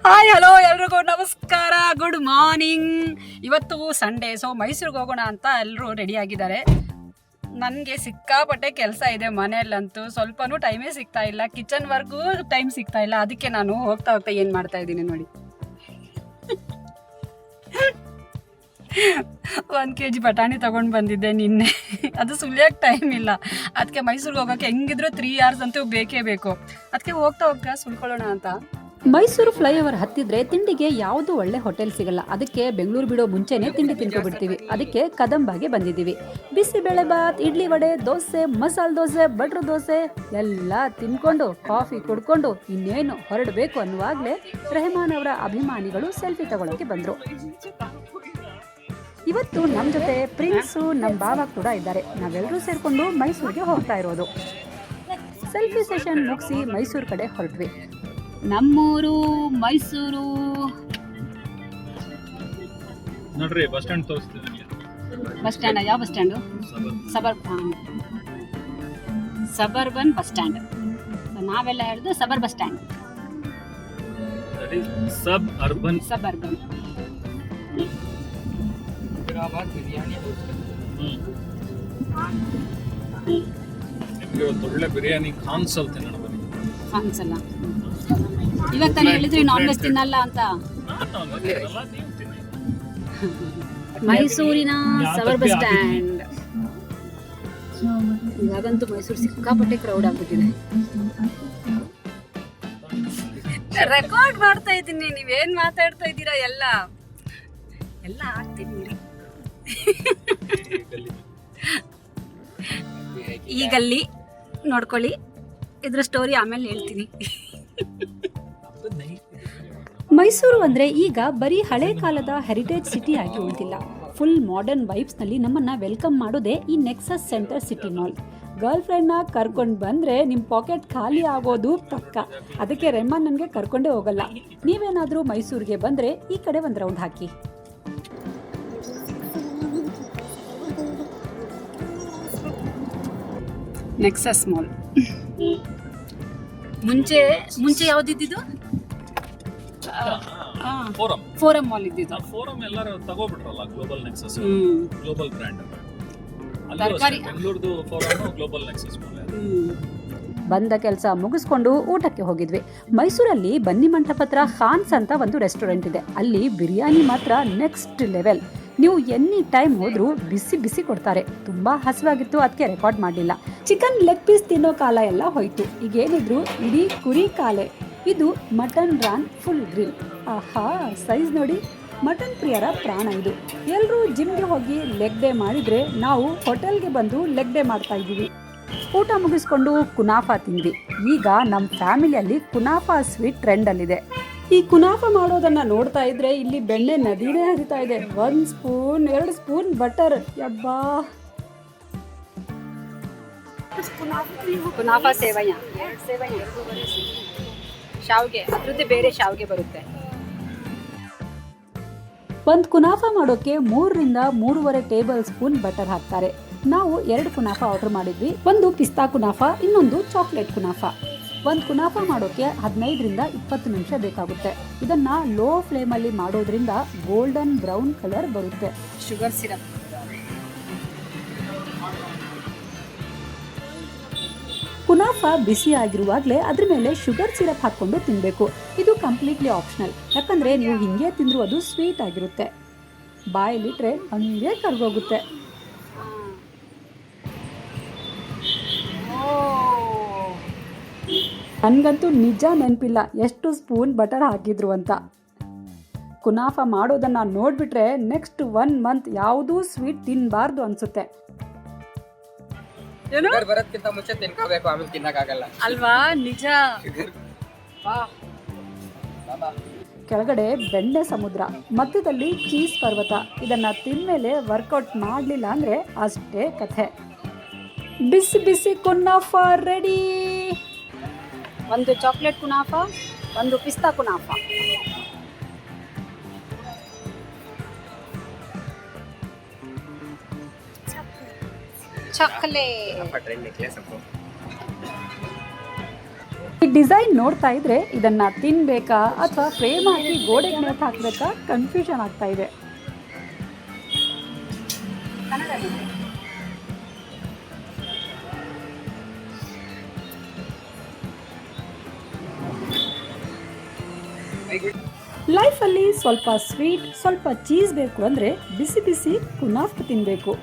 Hi hello ಎಲ್ರಿಗೂ ನಮಸ್ಕಾರ, good morning. ಇವತ್ತು ಸಂಡೇ, ಸೊ ಮೈಸೂರಿಗೆ ಹೋಗೋಣ ಅಂತ ಎಲ್ಲರೂ ರೆಡಿ ಆಗಿದ್ದಾರೆ. ನನಗೆ ಸಿಕ್ಕಾಪಟ್ಟೆ ಕೆಲಸ ಇದೆ ಮನೆಯಲ್ಲಂತೂ, ಸ್ವಲ್ಪನೂ ಟೈಮೇ ಸಿಗ್ತಾ ಇಲ್ಲ. ಕಿಚನ್ವರೆಗೂ ಟೈಮ್ ಸಿಗ್ತಾ ಇಲ್ಲ. ಅದಕ್ಕೆ ನಾನು ಹೋಗ್ತಾ ಏನು ಮಾಡ್ತಾ ಇದ್ದೀನಿ ನೋಡಿ. 1 kg ಬಟಾಣಿ ತೊಗೊಂಡು ಬಂದಿದ್ದೆ ನಿನ್ನೆ. ಅದು ಸುಲಿಯೋಕ್ಕೆ ಟೈಮ್ ಇಲ್ಲ. ಅದಕ್ಕೆ ಮೈಸೂರಿಗೆ ಹೋಗೋಕ್ಕೆ ಹೆಂಗಿದ್ರು 3 hours ಅಂತೂ ಬೇಕೇ ಬೇಕು. ಅದಕ್ಕೆ ಹೋಗ್ತಾ ಸುಲ್ಕೊಳ್ಳೋಣ ಅಂತ. ಮೈಸೂರು ಫ್ಲೈಓವರ್ ಹತ್ತಿದ್ರೆ ತಿಂಡಿಗೆ ಯಾವುದು ಒಳ್ಳೆ ಹೋಟೆಲ್ ಸಿಗಲ್ಲ. ಅದಕ್ಕೆ ಬೆಂಗಳೂರು ಬಿಡೋ ಮುಂಚೆನೆ ತಿಂಡಿ ತಿನ್ಕೊಬಿಡ್ತೀವಿ. ಅದಕ್ಕೆ ಕದಂಬಾಗೆ ಬಂದಿದ್ದೀವಿ. ಬಿಸಿಬೇಳೆ ಬಾತ್, ಇಡ್ಲಿ ವಡೆ, ದೋಸೆ, ಮಸಾಲೆ ದೋಸೆ, ಬಟ್ರ್ ದೋಸೆ ಎಲ್ಲ ತಿನ್ಕೊಂಡು ಕಾಫಿ ಕುಡ್ಕೊಂಡು ಇನ್ನೇನು ಹೊರಡಬೇಕು ಅನ್ನುವಾಗಲೇ ರೆಹಮಾನ್ ಅವರ ಅಭಿಮಾನಿಗಳು ಸೆಲ್ಫಿ ತಗೊಳ್ಳೋಕೆ ಬಂದರು. ಇವತ್ತು ನಮ್ಮ ಜೊತೆ ಪ್ರಿನ್ಸು, ನಮ್ಮ ಬಾವ ಕೂಡ ಇದ್ದಾರೆ. ನಾವೆಲ್ಲರೂ ಸೇರಿಕೊಂಡು ಮೈಸೂರಿಗೆ ಹೋಗ್ತಾ ಇರೋದು. ಸೆಲ್ಫಿ ಸೆಷನ್ ಮುಗಿಸಿ ಮೈಸೂರು ಕಡೆ ಹೊರಟ್ವಿ. ನಮ್ಮೂರು ಮೈಸೂರು. ನೋಡ್ರಿ ಬಸ್ ಸ್ಟ್ಯಾಂಡ್ ತೋರಿಸ್ತಿದ್ದೀನಿ. ಬಸ್ ಸ್ಟ್ಯಾಂಡ್ ಯಾವ bus stand? Suburban bus stand. ನಾವೆಲ್ಲ ಹೇಳಿದ್ದು ಸಬರ್ ಬಸ್ ಸ್ಟ್ಯಾಂಡ್. ಸಬ್ ಅರ್ಬನ್. ನಿಮಗೆ ಒಂದು ಒಳ್ಳೆ ಬಿರಿಯಾನಿ ಕಾನ್ಸಲ್ ತಿನ್ನೋಣ ಬನ್ನಿ. ಕಾನ್ಸಲ್ಲ ಇವಾಗ ತಾನೇ ಹೇಳಿದ್ರಿ ನಾನ್ ವೆಜ್ ತಿನ್ನಲ್ಲ ಅಂತ. ಮೈಸೂರಿನ ಸಬರ್ ಬಸ್ ಸ್ಟ್ಯಾಂಡ್. ಇವಾಗಂತೂ ಮೈಸೂರು ಸಿಕ್ಕಾಪಟ್ಟೆ ಕ್ರೌಡ್ ಆಗ್ಬಿಟ್ಟಿದೆ. ರೆಕಾರ್ಡ್ ಮಾಡ್ತಾ ಇದ್ದೀನಿ, ನೀವೇನ್ ಮಾತಾಡ್ತಾ ಇದ್ದೀರಾ? ಎಲ್ಲ ಆಗ್ತೀನಿ. ಈ ಗಲ್ಲಿ ನೋಡ್ಕೊಳ್ಳಿ, ಇದ್ರ ಸ್ಟೋರಿ ಆಮೇಲೆ ಹೇಳ್ತೀನಿ. ಮೈಸೂರು ಅಂದರೆ ಈಗ ಬರೀ ಹಳೆ ಕಾಲದ ಹೆರಿಟೇಜ್ ಸಿಟಿ ಆಗಿ ಉಳಿದಿಲ್ಲ. ಫುಲ್ ಮಾಡರ್ನ್ ವೈಬ್ಸ್ನಲ್ಲಿ ನಮ್ಮನ್ನು ವೆಲ್ಕಮ್ ಮಾಡೋದೇ ಈ Nexus Centre City mall. Girl ಫ್ರೆಂಡ್ನ ಕರ್ಕೊಂಡು ಬಂದರೆ ನಿಮ್ಮ ಪಾಕೆಟ್ ಖಾಲಿ ಆಗೋದು ಪಕ್ಕ. ಅದಕ್ಕೆ ರೆಹಮಾನ್ ನನಗೆ ಕರ್ಕೊಂಡೇ ಹೋಗಲ್ಲ. ನೀವೇನಾದರೂ ಮೈಸೂರಿಗೆ ಬಂದರೆ ಈ ಕಡೆ ಒಂದು ರೌಂಡ್ ಹಾಕಿ. Nexus mall. ಮುಂಚೆ ಯಾವ್ದಿದ್ದು? ಫೋರಂ ಮಾಲ್ ಇದ್ದಿದ್ದು. ಫೋರಂ ಎಲ್ಲರೂ ತಗೋಬಿಟ್ರಲ್ಲ, ಗ್ಲೋಬಲ್ ನೆಕ್ಸಸ್ ಗ್ಲೋಬಲ್ ಬ್ರ್ಯಾಂಡ್. ಬೆಂಗಳೂರುದು ಫೋರಂ ಗ್ಲೋಬಲ್ ನೆಕ್ಸಸ್ ಮಾಲ್. ಬಂದ ಕೆಲಸ ಮುಗಿಸ್ಕೊಂಡು ಊಟಕ್ಕೆ ಹೋಗಿದ್ವಿ. ಮೈಸೂರಲ್ಲಿ ಬನ್ನಿ ಮಂಟಪತ್ರ ಖಾನ್ಸ್ ಅಂತ ಒಂದು ರೆಸ್ಟೋರೆಂಟ್ ಇದೆ. ಅಲ್ಲಿ ಬಿರಿಯಾನಿ ಮಾತ್ರ ನೆಕ್ಸ್ಟ್ ಲೆವೆಲ್. ನೀವು ಎನಿ ಟೈಮ್ ಹೋದ್ರೂ ಬಿಸಿ ಬಿಸಿ ಕೊಡ್ತಾರೆ. ತುಂಬ ಹಸಿವಾಗಿತ್ತು, ಅದಕ್ಕೆ ರೆಕಾರ್ಡ್ ಮಾಡಲಿಲ್ಲ. ಚಿಕನ್ ಲೆಗ್ ಪೀಸ್ ತಿನ್ನೋ ಕಾಲ ಎಲ್ಲ ಹೋಯ್ತು. ಈಗೇನಿದ್ರು ಇಡೀ ಕುರಿ ಕಾಲೆ. ಇದು ಮಟನ್ ರಾನ್ ಫುಲ್ ಗ್ರಿಲ್. ಆಹಾ, ಸೈಜ್ ನೋಡಿ. ಮಟನ್ ಪ್ರಿಯರ ಪ್ರಾಣ ಇದು. ಎಲ್ಲರೂ ಜಿಮ್ಗೆ ಹೋಗಿ ಲೆಗ್ ಡೇ ಮಾಡಿದರೆ ನಾವು ಹೋಟೆಲ್ಗೆ ಬಂದು ಲೆಗ್ ಡೇ ಮಾಡ್ತಾ ಇದ್ದೀವಿ. ಊಟ ಮುಗಿಸ್ಕೊಂಡು ಕುನಾಫಾ ತಿಂದ್ವಿ. ಈಗ ನಮ್ಮ ಫ್ಯಾಮಿಲಿಯಲ್ಲಿ ಕುನಾಫಾ ಸ್ವೀಟ್ ಟ್ರೆಂಡಲ್ಲಿದೆ. ಈ ಕುನಾಫಾ ಮಾಡೋದನ್ನು ನೋಡ್ತಾ ಇದ್ರೆ ಇಲ್ಲಿ ಬೆಣ್ಣೆ ನದಿನೇ ಹರಿತಾ ಇದೆ. 1 ಸ್ಪೂನ್ 2 ಸ್ಪೂನ್ ಬಟರ್. ಯಬ್ಬಾ, ಕುನಾಫಾ ಸೇವಯ್ಯ ಶಾವ್ಗೆ, ಅದ್ರದ್ದೇ ಬೇರೆ ಶಾವ್ಗೆ ಬರುತ್ತೆ. ಒಂದು ಕುನಾಫಾ ಮಾಡೋಕ್ಕೆ 3 ರಿಂದ 3.5 ಟೇಬಲ್ ಸ್ಪೂನ್ ಬಟರ್ ಹಾಕ್ತಾರೆ. ನಾವು 2 ಕುನಾಫಾ ಆರ್ಡರ್ ಮಾಡಿದ್ವಿ. ಒಂದು ಪಿಸ್ತಾ ಕುನಾಫಾ, ಇನ್ನೊಂದು ಚಾಕ್ಲೇಟ್ ಕುನಾಫಾ. ಒಂದು ಕುನಾಫಾ ಮಾಡೋಕ್ಕೆ 15 ರಿಂದ 20 ನಿಮಿಷ ಬೇಕಾಗುತ್ತೆ. ಇದನ್ನು ಲೋ ಫ್ಲೇಮಲ್ಲಿ ಮಾಡೋದ್ರಿಂದ ಗೋಲ್ಡನ್ ಬ್ರೌನ್ ಕಲರ್ ಬರುತ್ತೆ. Sugar syrup. ಕುನಾಫಾ ಬಿಸಿ ಆಗಿರುವಾಗಲೇ ಅದ್ರ ಮೇಲೆ ಶುಗರ್ ಸಿರಪ್ ಹಾಕ್ಕೊಂಡು ತಿನ್ನಬೇಕು. ಇದು ಕಂಪ್ಲೀಟ್ಲಿ ಆಪ್ಷನಲ್. ಯಾಕಂದರೆ ನೀವು ಹಿಂಗೆ ತಿಂದರೂ ಅದು ಸ್ವೀಟ್ ಆಗಿರುತ್ತೆ. ಬಾಯಲ್ಲಿಟ್ಟರೆ ಹಂಗೆ ಕರ್ಗೋಗುತ್ತೆ. ನನಗಂತೂ ನಿಜ ನೆನಪಿಲ್ಲ ಎಷ್ಟು ಸ್ಪೂನ್ ಬಟರ್ ಹಾಕಿದ್ರು ಅಂತ. ಕುನಾಫಾ ಮಾಡೋದನ್ನು ನೋಡಿಬಿಟ್ರೆ ನೆಕ್ಸ್ಟ್ 1 month ಯಾವುದೂ ಸ್ವೀಟ್ ತಿನ್ನಬಾರ್ದು ಅನಿಸುತ್ತೆ ಬರೋದಕ್ಕಿಂತ ಮುಂಚೆ ತಿನ್ಕೋಬೇಕು, ಆಮೇಲೆ ತಿನ್ನಕ್ಕಾಗಲ್ಲ ಅಲ್ವಾ? ನಿಜ. ಕೆಳಗಡೆ ಬೆಣ್ಣೆ ಸಮುದ್ರ, ಮಧ್ಯದಲ್ಲಿ ಚೀಸ್ ಪರ್ವತ. ಇದನ್ನು ತಿಂದಮೇಲೆ ವರ್ಕೌಟ್ ಮಾಡಲಿಲ್ಲ ಅಂದರೆ ಅಷ್ಟೇ ಕಥೆ. ಬಿಸಿ ಬಿಸಿ ಕುನಾಫಾ ರೆಡಿ. ಒಂದು ಚಾಕ್ಲೇಟ್ ಕುನಾಫಾ, ಒಂದು ಪಿಸ್ತಾ ಕುನಾಫಾ. ಚಾಕ್ಲೇಟ್. ಈ ಡಿಸೈನ್ ನೋಡ್ತಾ ಇದ್ರೆ ಇದನ್ನ ತಿನ್ಬೇಕಾ ಅಥವಾ ಫ್ರೇಮ್ ಹಾಕಿ ಗೋಡೆಗೆ ನೇತು ಹಾಕ್ಬೇಕಾ ಕನ್ಫ್ಯೂಷನ್ ಆಗ್ತಾ ಇದೆ. ಲೈಫಲ್ಲಿ ಸ್ವಲ್ಪ ಸ್ವೀಟ್ ಸ್ವಲ್ಪ ಚೀಸ್ ಬೇಕು ಅಂದರೆ ಬಿಸಿ ಬಿಸಿ ಕುನಾಫ್ ತಿನ್ನಬೇಕು.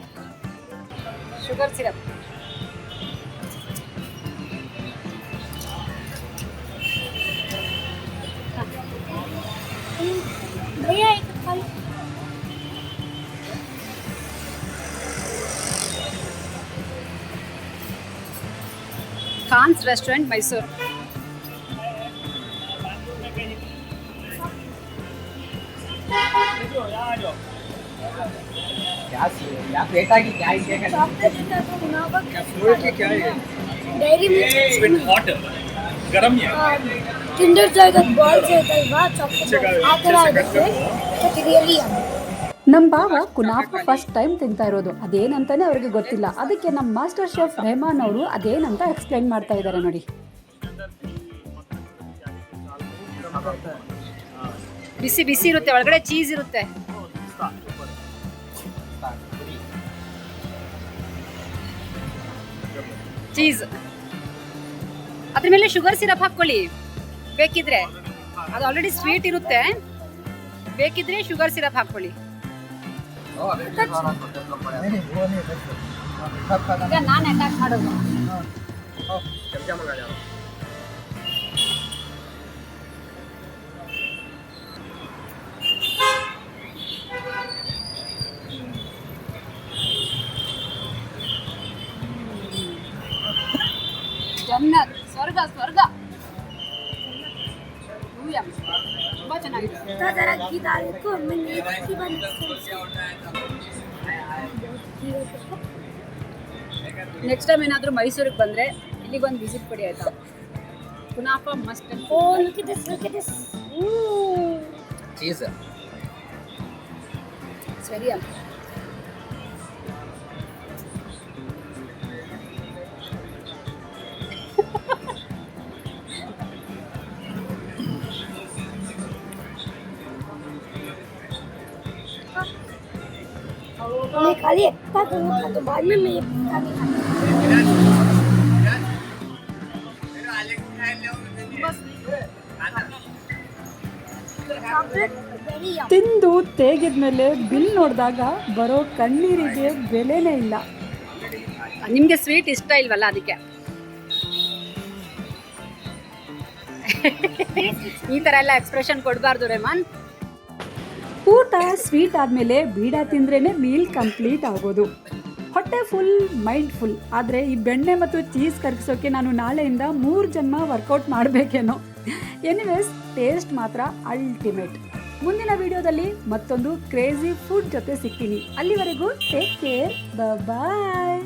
Sugar syrup. Khan's restaurant Mysuru. क्या बेटा की क्या है ಡೈರಿ Sweet hot. ಗರಂ ಯಾ. ಕಿಂಡರ್ ಜಾಯ್ ಬಾಲ್ಸ್ ಇರುತ್ತಲ್ವಾ ಚಾಕ್ಲೇಟ್ ಆ ಥರ ಇರುತ್ತೆ. ಬಟ್ ರಿಯಲಿ ನಮ್ಮ ಭಾವ ಕುನಾಫ ಫಸ್ಟ್ ಟೈಮ್ ತಿಂತಾ ಇರೋದು, ಅದೇನಂತಾನೆ ಅವ್ರಿಗೆ ಗೊತ್ತಿಲ್ಲ. ಅದಕ್ಕೆ ನಮ್ಮ ಮಾಸ್ಟರ್ ಶೆಫ್ ರೆಹಮಾನ್ ಅವರು ಅದೇನಂತ ಎಕ್ಸ್ಪ್ಲೈನ್ ಮಾಡ್ತಾ ಇದ್ದಾರೆ ನೋಡಿ. ಬಿಸಿ ಬಿಸಿ ಇರುತ್ತೆ, ಒಳಗಡೆ ಚೀಸ್ ಇರುತ್ತೆ. ಚೀಸ್ ಅದ್ರ ಮೇಲೆ ಶುಗರ್ ಸಿರಪ್ ಹಾಕೊಳ್ಳಿ ಬೇಕಿದ್ರೆ. ಅದು ಆಲ್ರೆಡಿ ಸ್ವೀಟ್ ಇರುತ್ತೆ, ಬೇಕಿದ್ರೆ ಶುಗರ್ ಸಿರಪ್ ಹಾಕೊಳ್ಳಿ. ಈಗ ನಾನು ಅಟ್ಯಾಕ್ ಮಾಡೋದು. ಜನ್ನತ್, ಸ್ವರ್ಗ ಸ್ವರ್ಗ. ತುಂಬಾ ಚೆನ್ನಾಗಿದೆ. ಥರ ಗಿದಾಲಿಕ್ಕೂ ಒಮ್ಮೆ ನೆಕ್ಸ್ಟ್ ಟೈಮ್ ಏನಾದರೂ ಮೈಸೂರಿಗೆ ಬಂದರೆ ಇಲ್ಲಿಗೊಂದು ವಿಸಿಟ್ ಕೊಡಿ ಆಯ್ತಾ. ಕುನಾಫ must. Oh look at this, look at this. Cheese ಸರಿ ಅಲ್ಲ. मैं खाली एक बार दूंगा तो बाद में मैं ये खाली चॉकलेट वेरी यम. ತಿಂದು ತೇಗಿದ್ಮೇಲೆ ಬಿಲ್ ನೋಡಿದಾಗ ಬರೋ ಕಣ್ಣೀರಿಗೆ ಬೆಲೆನೇ ಇಲ್ಲ. ನಿಮಗೆ ಸ್ವೀಟ್ ಇಷ್ಟ ಇಲ್ವಲ್ಲ ಅದಕ್ಕೆ ಈ ಥರ ಎಲ್ಲ ಎಕ್ಸ್ಪ್ರೆಷನ್ ಕೊಡಬಾರ್ದು ರೆಹಮಾನ್. ಊಟ ಸ್ವೀಟ್ ಆದಮೇಲೆ ಬೀಡ ತಿಂದ್ರೇ ಮೀಲ್ ಕಂಪ್ಲೀಟ್ ಆಗೋದು. ಹೊಟ್ಟೆ ಫುಲ್ ಮೈಂಡ್ ಫುಲ್. ಆದರೆ ಈ ಬೆಣ್ಣೆ ಮತ್ತು ಚೀಸ್ ಕರಗಿಸೋಕೆ ನಾನು ನಾಳೆಯಿಂದ 3 ಜನ್ಮ ವರ್ಕೌಟ್ ಮಾಡಬೇಕೇನೋ. ಎನಿವೇಸ್ ಟೇಸ್ಟ್ ಮಾತ್ರ ಅಲ್ಟಿಮೇಟ್. ಮುಂದಿನ ವಿಡಿಯೋದಲ್ಲಿ ಮತ್ತೊಂದು ಕ್ರೇಜಿ ಫುಡ್ ಜೊತೆ ಸಿಗ್ತೀನಿ. ಅಲ್ಲಿವರೆಗೂ ಟೇಕ್ ಕೇರ್, ಬಾಯ್.